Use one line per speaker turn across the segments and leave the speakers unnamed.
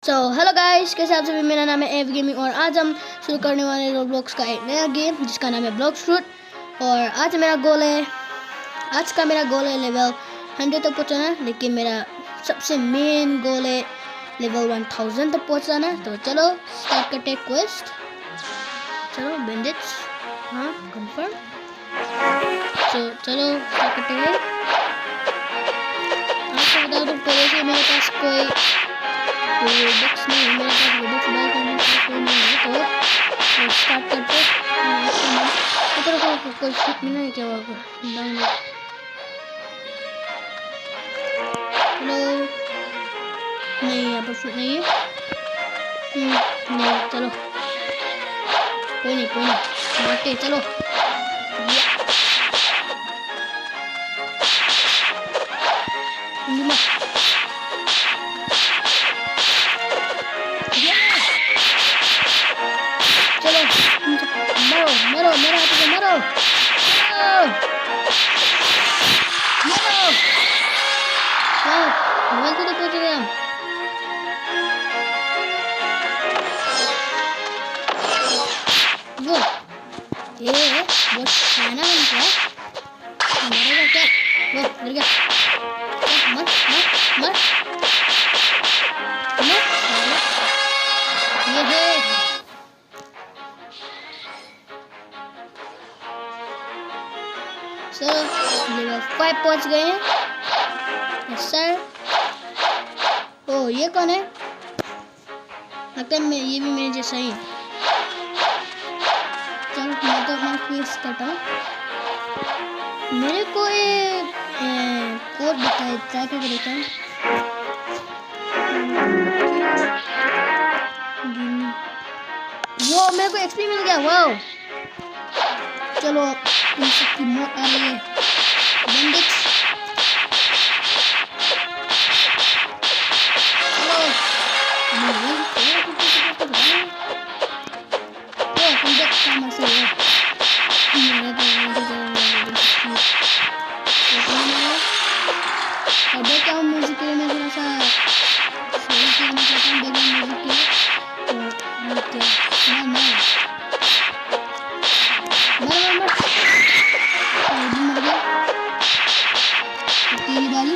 Hello guys, कैसे आप सभी। मेरा नाम है एव गेमिंग और आज हम शुरू करने वाले हैं ब्लॉक्स का एक नया गेम जिसका नाम है ब्लॉक्स फ्रूट। और आज का मेरा गोल है लेवल 100 तक पहुंचाना, लेकिन मेरा सबसे मेन गोल है लेवल 1000 तक पहुंचाना। तो चलो स्टार्ट करते हैं क्वेस्ट। चलो बैंडेज, हाँ कंफर्म। तो चलो स्टार्ट करते हैं। आपको बता दूं पहले से मेरे पास कोई बुक्स नहीं है, मेरे पास बुक्स बाय करने का कोई नहीं है। तो स्टार्ट करते हैं। कोई शूट मिला है क्या वहाँ पर डाउनलोड? हेलो, नहीं यहाँ पर शूट नहीं है। नहीं, चलो कोई नहीं बढ़ते चलो। मरो मेरे हाथ से मरो। लेवल तो पहुंच गए हम। वो ये बहुत खाना बन गया। मरेगा क्या? वो मर गया। मर मर मर ये है। लेवल 5 पहुंच गए हैं सर। ओ ये कौन है? लगता है ये भी मेरे जैसा ही। चलो मैं तो अपना क्विज करता हूँ। मेरे को ये कोड बताए, ट्राई करके देखता हूँ। वो मेरे को एक्सपी मिल गया। वाओ, चलो इन सबकी मौत आ रही है। बैंडेज म्यूजिक में थोड़ा सा सही से मैं करता हूँ म्यूजिक के। मर गया। तेरी बारी।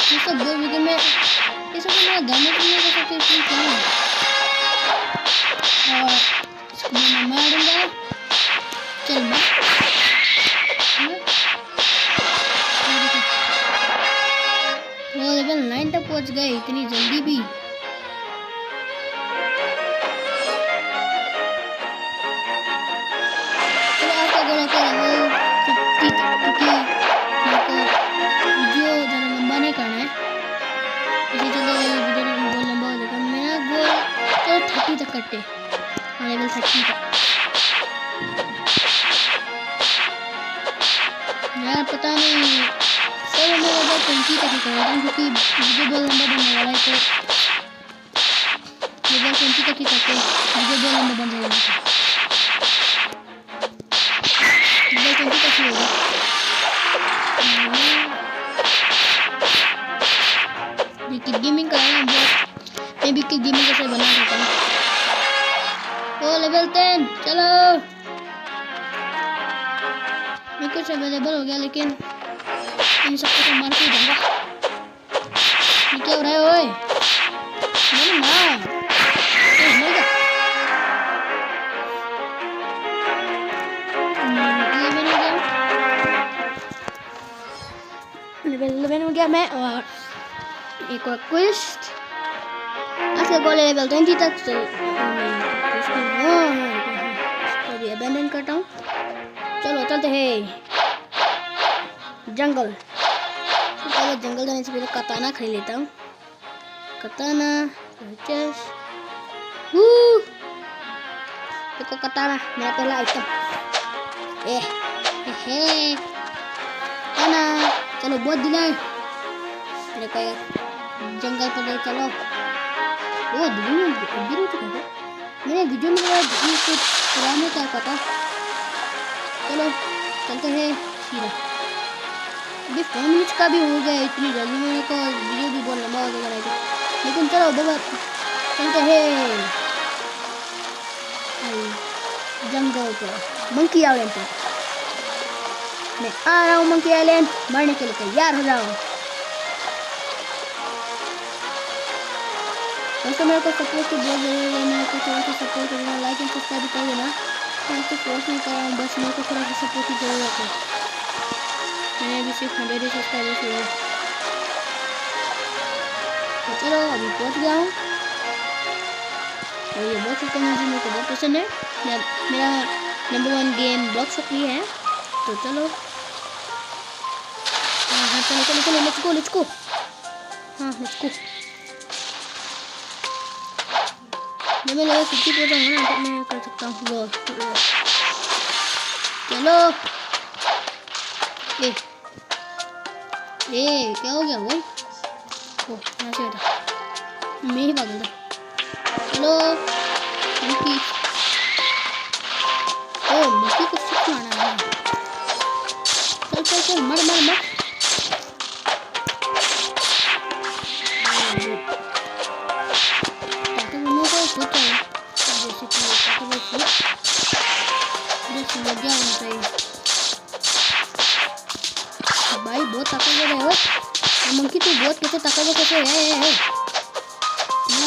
ये सब दो विकेट में ये सब मेरा डैमेज नहीं कर सकते इसमें क्या है। और इसको मैं मार दूंगा। चल वो लेवल 9 तक पहुंच गए इतनी जल्दी भी। चलो आपका गोल होता है लेवल 50 तक, क्योंकि मेरे को वीडियो ज़्यादा लंबा नहीं करना है। इसी चलते वीडियो बहुत लंबा हो जाएगा। मेरा गोल तो 30 तक करते, हाँ लेवल 30 तक। यार पता नहीं सर मैं लेवल 20 तक ही कर रहा हूँ, क्योंकि वीडियो बहुत लंबा बनने वाला है। तो लेवल 20 तक ही करते, वीडियो बहुत लंबा बन जाएगा। लेवल 20 तक ही होगा। किड गेमिंग का है ना, मैं भी किड गेमिंग कैसे बना देता हूँ। तो लेवल 10 चलो। मैं कुछ अवेलेबल हो गया, लेकिन इन सबको तो मार के दूंगा। ये क्या हो रहा है ओए? नहीं ना मर गया। लेवल 11 हो गया मैं। और एक और क्वेस्ट आज का गोल है लेवल 20 तक। तो इसको भी अबैंडन करता हूँ। चलो चलते हैं जंगल। तो पहले जंगल जाने से पहले कताना खरीद लेता हूँ। कताना देखो, कताना मेरा पहला आइटम। कताना चलो बहुत दिन है मेरे को जंगल पर ले चलो। वो मैंने वीडियो में कुछ पुराने क्या पता। चलो चलते हैं सीधा। अभी 4 मिनट का भी हो गया, इतनी जल्दी मेरे को वीडियो भी बहुत बबर चलते हैं जंगल पे मंकी आइलैंड पे। मैं आ रहा हूँ मंकी आइलैंड, मरने के लिए तैयार हो जाओ। वैसे मेरे को सपोर्ट की बहुत ज़रूरत है, मेरे को थोड़ा सा सपोर्ट करना, लाइक एंड सब्सक्राइब भी कर देना। मैं आपको फोर्स नहीं कर रहा हूँ, बस मेरे को थोड़ा सा सपोर्ट की ज़रूरत है। मैंने अभी सिर्फ 100 सब्सक्राइबर्स हुए। तो चलो अभी पहुँच गया हूँ और ये ब्लॉक्स शॉट करना मेरे को बहुत पसंद है। मेरा नंबर 1 गेम ब्लॉक्स शॉट ही है। तो चलो हाँ चलो चलो चलो लेट्स गो हाँ लेट्स गो। जब मैं लेवल 50 पे जाऊँगा ना तब मैं कर सकता हूँ वो। चलो ए क्या हो गया भाई? ओ यहाँ से हटा, मैं ही पागल था। चलो मंकी, ओ मंकी को सिर्फ मारना है। चल चल चल मर मर मर। भाई बहुत ताकतवर है वो मंकी, तो बहुत कैसे ताकतवर कैसे है इतना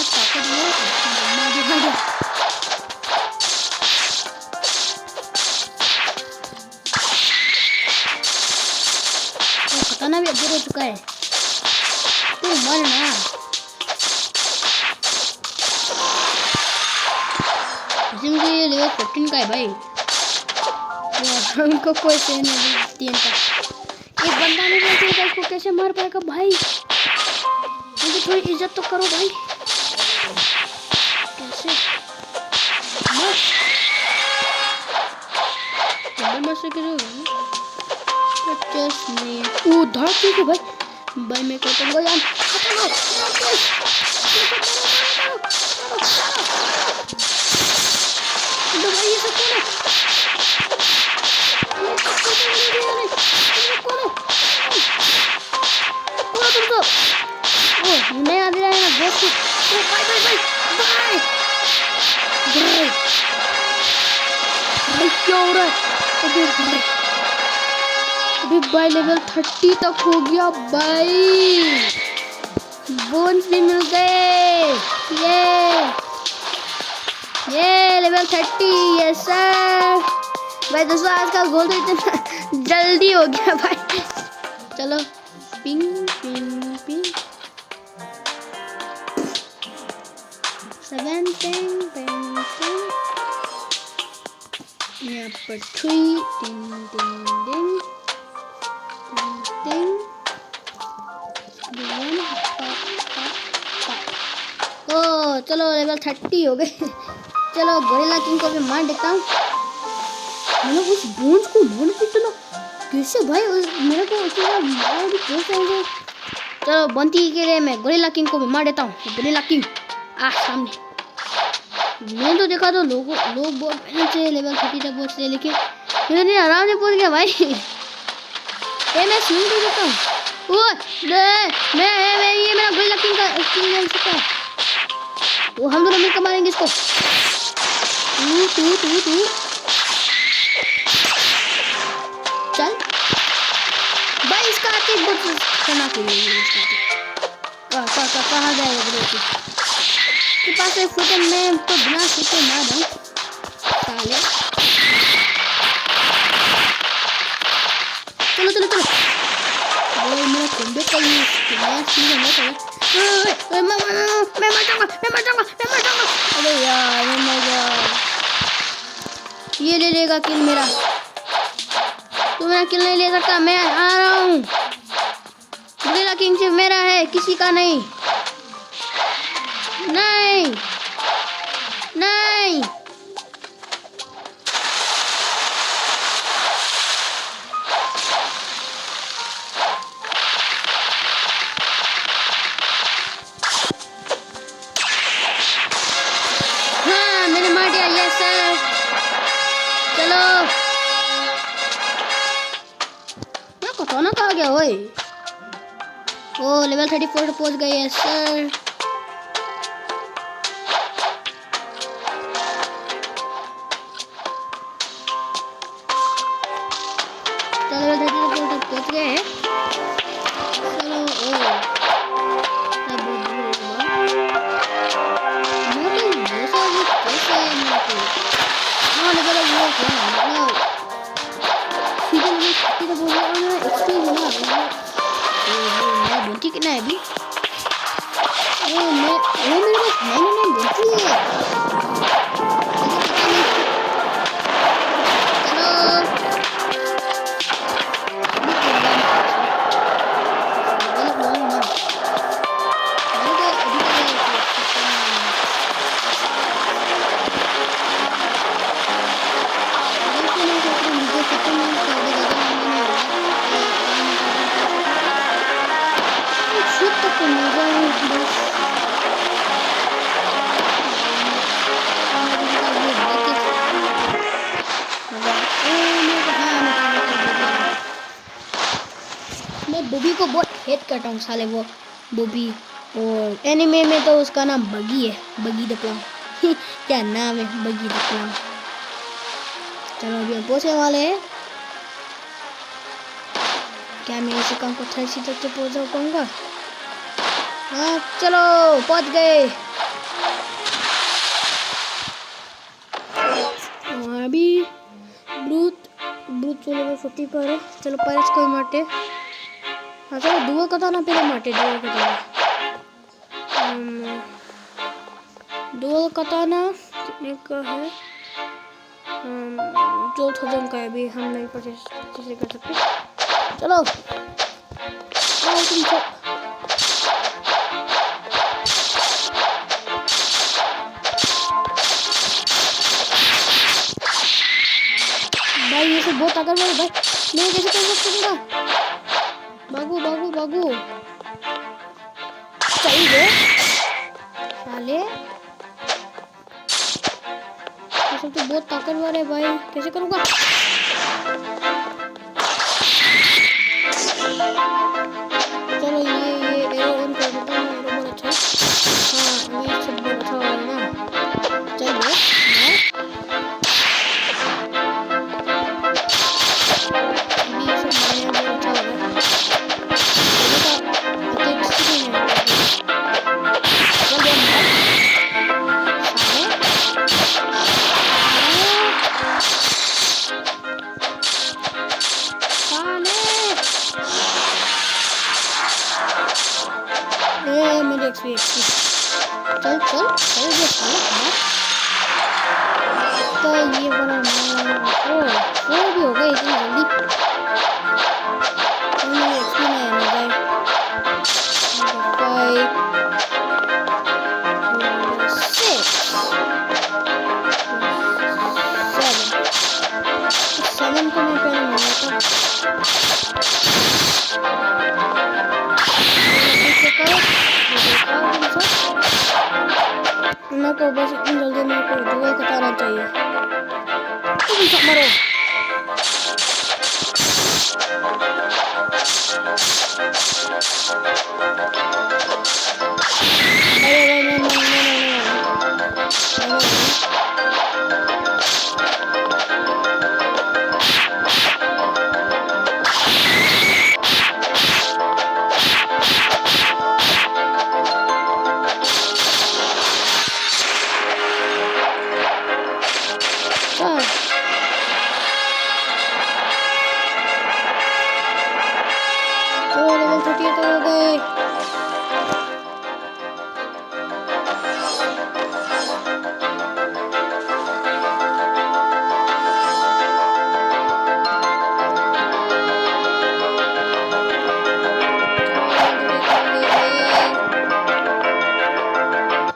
ताकतवर। खतरनाक भी अपडेट हो चुका है, तू मर ना। ये लेवल 14 का है भाई, उनको कोई ट्रेन नहीं देती है। एक बंदा नहीं बोलता इसको कैसे मार पाएगा भाई? मुझे थोड़ी इज्जत तो करो भाई। कैसे मर से नहीं ओ धरती के भाई मैं कहता हूँ यार भाई ये सब नहीं आ रहा है ना दोस्त। भाई क्या हो रहा है? अभी भाई लेवल 30 तक हो गया भाई, बोन्स भी मिल गए। ये लेवल 30 यस सर। भाई दोस्तों आज का गोल तो इतना जल्दी हो गया भाई। चलो ping ping ping 7 ping ping ping यहाँ पर 3 टिंग टिंग टिंग टिंग 1 ओ चलो लेवल 30 हो गए। चलो गोरिल्ला किंग को भी मार देता हूँ। मैंने उस बोन्स को मार कितना कैसे भाई मेरे को भी कैसे। चलो बंटी के लिए मैं गोरिल्ला किंग को भी मार देता हूँ। गोरिल्ला किंग सामने। मैंने तो देखा तो लोग बहुत मेहनत से लेवल 30 तक पहुँचते, लेकिन मैंने आराम से पहुँच गया भाई। मैं स्विंग कर देता हूँ। मैं ये मेरा गोरिल्ला किंग का किंग मिल चुका है। तो हम दोनों मिलकर मारेंगे इसको। तू चल भाई इसका आते बहुत करना चाहिए। कहाँ जाएगा ब्रो के पास एक फुटे में तो बिना फुटे मार दूँ साले। चलो वो मेरा कॉम्बैट का ये नया चीज़ है। मैं मर जाऊंगा। अरे यार मैं मर गया। ये ले लेगा किल मेरा, तो मेरा किल नहीं ले सकता। मैं आ रहा हूँ। गोरिल्ला किंग सिर्फ मेरा है, किसी का नहीं। नहीं हाँ मैंने मार दिया। Yes sir. चलो मैं कटौना कहाँ गया ओए? ओ लेवल 34 पहुंच गए। Yes sir. मेरे पास नहीं देखिए मैं बूबी को बहुत हेट करता हूँ साले वो बूबी। और एनिमे में तो उसका नाम बगी है, बगी द क्लाउन। क्या नाम है, बगी द क्लाउन। चलो अभी हम पहुंचने वाले हैं। क्या मैं इसी काम को 30 तक तो पहुंच पाऊंगा? हाँ चलो पहुंच गए। अभी ब्रूथ चलो 40 पर है। चलो पायरेट्स को मारते। हाँ चलो दुआ कताना पहले मारते। दुआ कताना कितने का है? 4000 का है। अभी हम नहीं परचेज कर सकते। चलो भाई ये सब बहुत ताकतवर है भाई। मैं कैसे कर सकूंगा? भागो सही है साले। ये सब तो बहुत ताकतवर है भाई, कैसे करूंगा? चलो ये एरो ऑन कर देता हूँ। एरो बहुत अच्छा है। हाँ ये सब बहुत अच्छा हो रहा है ना। चलिए चल ये तो ये बड़ा फोर भी हो गया इतनी जल्दी। सेवन को मैं पहले मारा मेरे को बस इतनी जल्दी मेरे को दुआ कताना चाहिए। तुम सब मरो।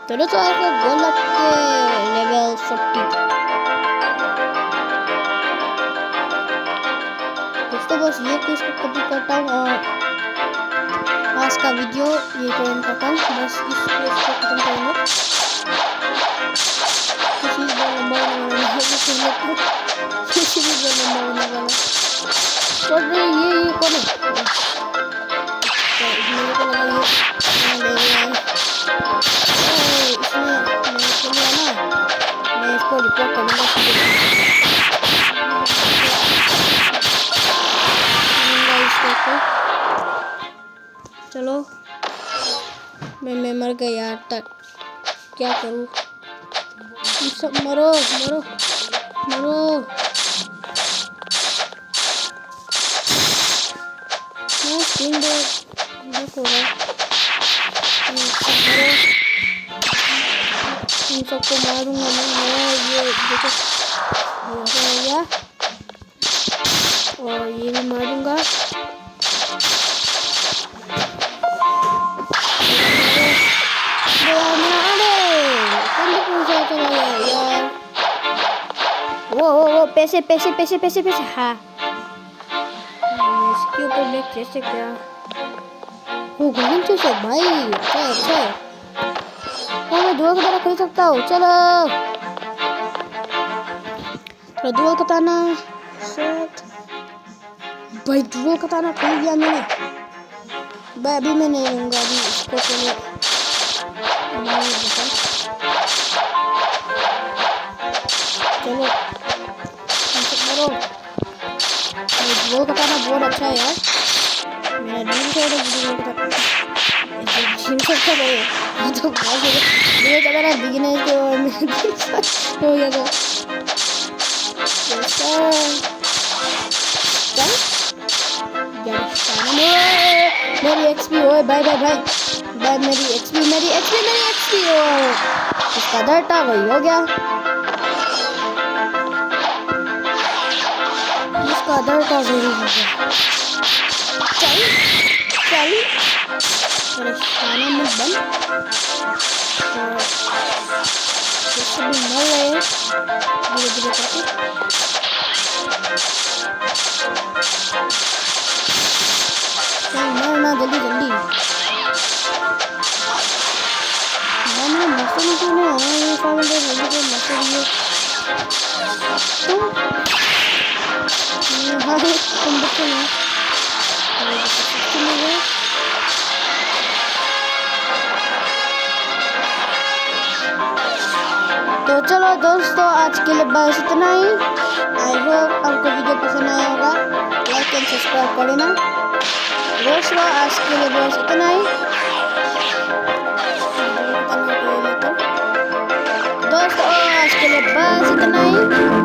चलो तो आपको गोल लगते लेवल 40। दोस्तों बस ये कुछ कभी करता हूँ और आज का वीडियो ये टर्न करता हूँ। बस इस पेज को खत्म करेंगे। किसी भी लंबा होने वाला ये कौन है? मेरे को लगा ये मैं इसको रिपोर्ट करूंगा। चलो मैं मर गया यार तक क्या करूं? सब मरो मरो मरो। मैं देखो सबको मारूंगा मैं। ये देखो हो गया और ये भी मारूंगा। यार वो पैसे पैसे पैसे पैसे पैसे। हाँ इसके ऊपर मैं कैसे क्या वो गोल्डन चीज है भाई। अच्छा अच्छा वो मैं दुआ कताना खरीद सकता हूँ। चलो तो दुआ कताना सेट भाई। दुआ कताना खरीद लिया मैंने भाई। अभी मैं नहीं लूँगा अभी इसको। चलो चलो करो। दुआ कताना बहुत अच्छा है यार। मेरा ड्रीम से दुआ कताना ड्रीम से है तो बहुत दुआ कताना बिगिनर के और हो गया था। मेरी एक्सपी ओए बाय बाय बाय बाय। मेरी एक्सपी इसका डरता वही हो गया। इसका डरता वही हो गया। चल चल परेशाना में बन और भी मर रहे धीरे धीरे करके। मरना जल्दी जल्दी। मैंने मौसम क्यों नहीं आया ये पागल है। जल्दी को मौसम ये हाँ तुम बच्चे हैं तो चलो दोस्तों आज के लिए बस इतना ही। आई होप आपको वीडियो पसंद आया होगा। लाइक एंड सब्सक्राइब कर देना दोस्तों। आज के लिए बस इतना ही दोस्तों। आज के लिए बस इतना ही।